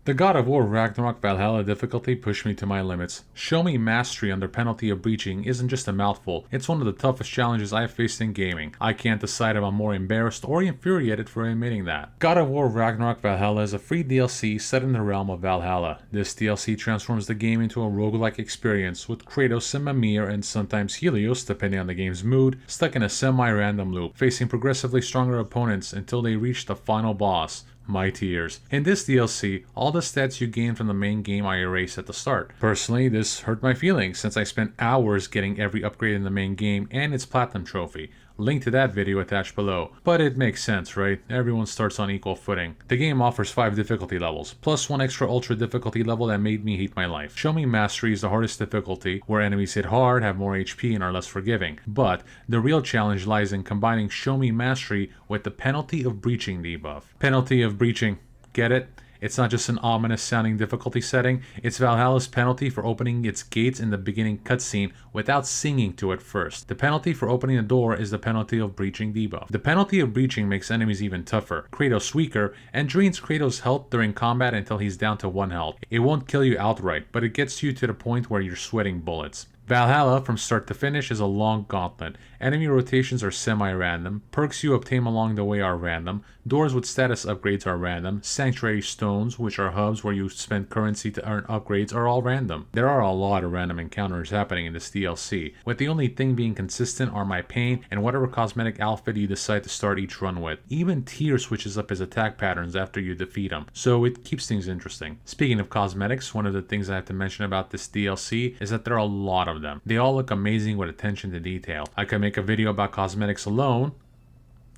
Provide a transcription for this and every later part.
The God of War Ragnarok Valhalla difficulty pushed me to my limits. Show me mastery under penalty of breaching isn't just a mouthful, it's one of the toughest challenges I've faced in gaming. I can't decide if I'm more embarrassed or infuriated for admitting that. God of War Ragnarok Valhalla is a free DLC set in the realm of Valhalla. This DLC transforms the game into a roguelike experience with Kratos and Mimir and sometimes Helios, depending on the game's mood, stuck in a semi-random loop, facing progressively stronger opponents until they reach the final boss. My tears. In this DLC, all the stats you gain from the main game I erase at the start. Personally, this hurt my feelings since I spent hours getting every upgrade in the main game and its platinum trophy. Link to that video attached below. But it makes sense, right? Everyone starts on equal footing. The game offers 5 difficulty levels, plus one extra ultra difficulty level that made me hate my life. Show Me Mastery is the hardest difficulty, where enemies hit hard, have more HP, and are less forgiving. But the real challenge lies in combining Show Me Mastery with the Penalty of Breaching debuff. Penalty of Breaching. Get it? It's not just an ominous sounding difficulty setting, it's Valhalla's penalty for opening its gates in the beginning cutscene without singing to it first. The penalty for opening the door is the penalty of breaching debuff. The penalty of breaching makes enemies even tougher, Kratos weaker, and drains Kratos' health during combat until he's down to 1 health. It won't kill you outright, but it gets you to the point where you're sweating bullets. Valhalla, from start to finish, is a long gauntlet. Enemy rotations are semi-random, perks you obtain along the way are random, doors with status upgrades are random, sanctuary stones, which are hubs where you spend currency to earn upgrades, are all random. There are a lot of random encounters happening in this DLC, with the only thing being consistent are my pain and whatever cosmetic outfit you decide to start each run with. Even Tyr switches up his attack patterns after you defeat him, so it keeps things interesting. Speaking of cosmetics, one of the things I have to mention about this DLC is that there are a lot of them. They all look amazing with attention to detail. I could make a video about cosmetics alone,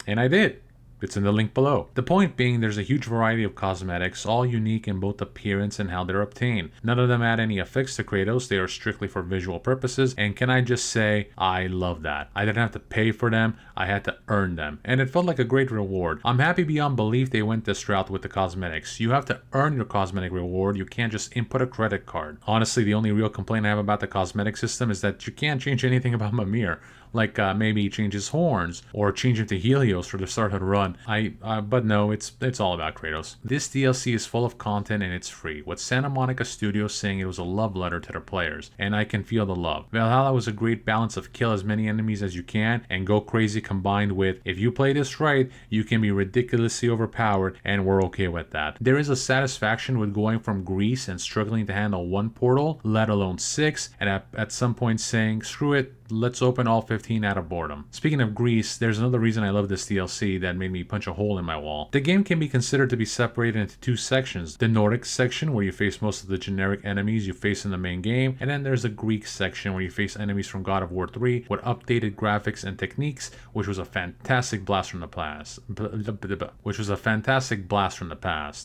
and I did. It's in the link below. The point being, there's a huge variety of cosmetics, all unique in both appearance and how they're obtained. None of them add any effects to Kratos, they are strictly for visual purposes, and can I just say, I love that. I didn't have to pay for them, I had to earn them, and it felt like a great reward. I'm happy beyond belief they went this route with the cosmetics. You have to earn your cosmetic reward, you can't just input a credit card. Honestly, the only real complaint I have about the cosmetic system is that you can't change anything about Mimir. Like maybe change his horns or change him to Helios for the start of the run. But no, it's all about Kratos. This DLC is full of content and it's free, with Santa Monica Studios saying it was a love letter to their players, and I can feel the love. Valhalla was a great balance of kill as many enemies as you can and go crazy, combined with, if you play this right, you can be ridiculously overpowered, and we're okay with that. There is a satisfaction with going from Greece and struggling to handle 1 portal, let alone 6, and at some point saying, screw it, let's open all 15 out of boredom. Speaking of Greece, there's another reason I love this DLC that made me punch a hole in my wall. The game can be considered to be separated into 2 sections. The Nordic section, where you face most of the generic enemies you face in the main game, and then there's the Greek section where you face enemies from God of War 3 with updated graphics and techniques, which was a fantastic blast from the past.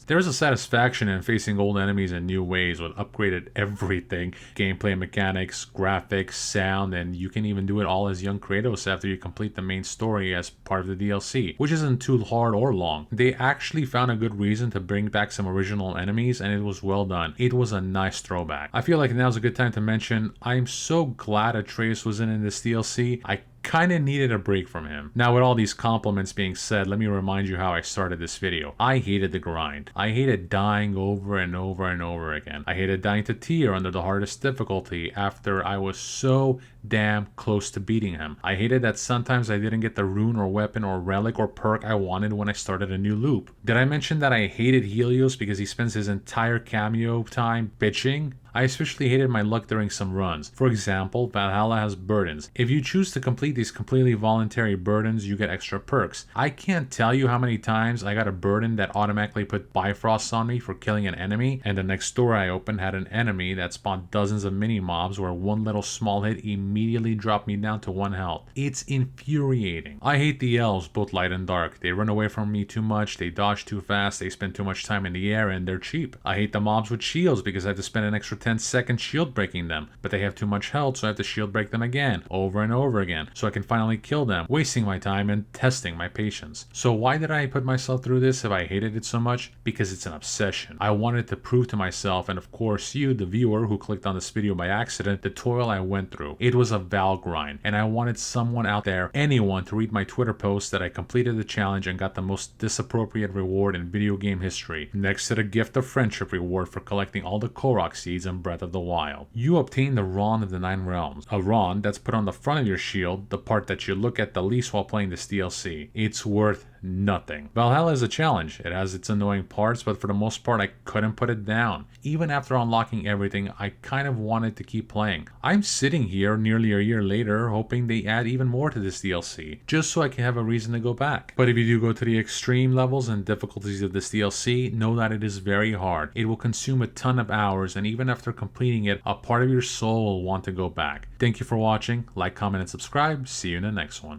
There is a satisfaction in facing old enemies in new ways with upgraded everything, gameplay mechanics, graphics, sound, and you can even do it all as young Kratos after you complete the main story as part of the DLC, which isn't too hard or long. They actually found a good reason to bring back some original enemies, and it was well done. It was a nice throwback. I feel like now's a good time to mention, I'm so glad Atreus was in this DLC. I kinda needed a break from him. Now, with all these compliments being said, let me remind you how I started this video. I hated the grind. I hated dying over and over and over again. I hated dying to Tyr under the hardest difficulty after I was so damn close to beating him. I hated that sometimes I didn't get the rune or weapon or relic or perk I wanted when I started a new loop. Did I mention that I hated Helios because he spends his entire cameo time bitching? I especially hated my luck during some runs. For example, Valhalla has burdens. If you choose to complete these completely voluntary burdens, you get extra perks. I can't tell you how many times I got a burden that automatically put Bifrost on me for killing an enemy, and the next door I opened had an enemy that spawned dozens of mini mobs where one little small hit immediately dropped me down to 1 health. It's infuriating. I hate the elves, both light and dark. They run away from me too much, they dodge too fast, they spend too much time in the air, and they're cheap. I hate the mobs with shields because I have to spend an extra 10 10-second shield breaking them, but they have too much health, so I have to shield break them again, over and over again, so I can finally kill them, wasting my time and testing my patience. So why did I put myself through this if I hated it so much? Because it's an obsession. I wanted to prove to myself, and of course you, the viewer who clicked on this video by accident, the toil I went through. It was a Val grind, and I wanted someone out there, anyone, to read my Twitter post that I completed the challenge and got the most disappropriate reward in video game history, next to the gift of friendship reward for collecting all the Korok seeds in Breath of the Wild. You obtain the Ron of the Nine Realms, a Ron that's put on the front of your shield, the part that you look at the least while playing this DLC. It's worth nothing. Valhalla is a challenge. It has its annoying parts, but for the most part I couldn't put it down. Even after unlocking everything, I kind of wanted to keep playing. I'm sitting here nearly a year later hoping they add even more to this DLC, just so I can have a reason to go back. But if you do go to the extreme levels and difficulties of this DLC, know that it is very hard. It will consume a ton of hours, and even after completing it, a part of your soul will want to go back. Thank you for watching. Like, comment, and subscribe. See you in the next one.